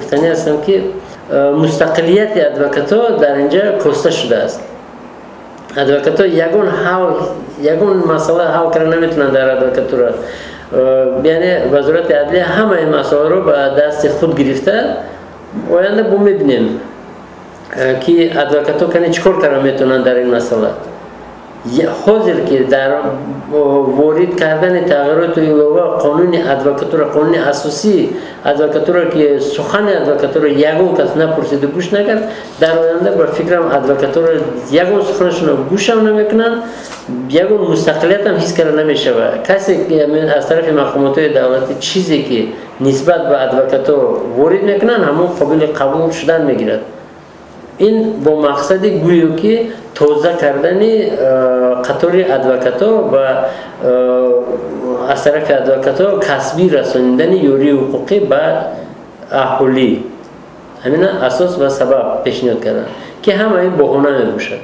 گفتنی هستم که مستقلیت ادوکاتا در اینجا کاسته شده است. ادوکاتا یگون مسئله حل کردن نمیتونن در ادوکاتورا. یعنی وزارت عدلیه همه این مسائل رو به دست خود گرفته. آینده میبینیم که ادوکاتا کنی چیکار کردن میتونن در این مسئله. حاضر که در وارد کردن تغییرات قانون ادوکاتورا، قانون اساسی ادوکاتورا که سخن ادوکاتورا یگون کس نپرسید و گوش نکرد، در آینده با فکرم ادوکاتورا یگون سخنشون رو گوش هم نمیکنن، یگون مستقلیت هم حس کرده نمیشه. کسی که از طرف محکمات دولتی چیزی که نسبت به ادوکاتا وارد میکنن همون قابل قبول شدن میگیرد. این با مقصد گویی که توزیع کردن قطار ادوکاتا و از طرف ادوکاتا کسبی رسانیدن یوری حقوقی به اهالی، همین اساس و سبب پیشنهاد کردن که همه این بهانه می باشد.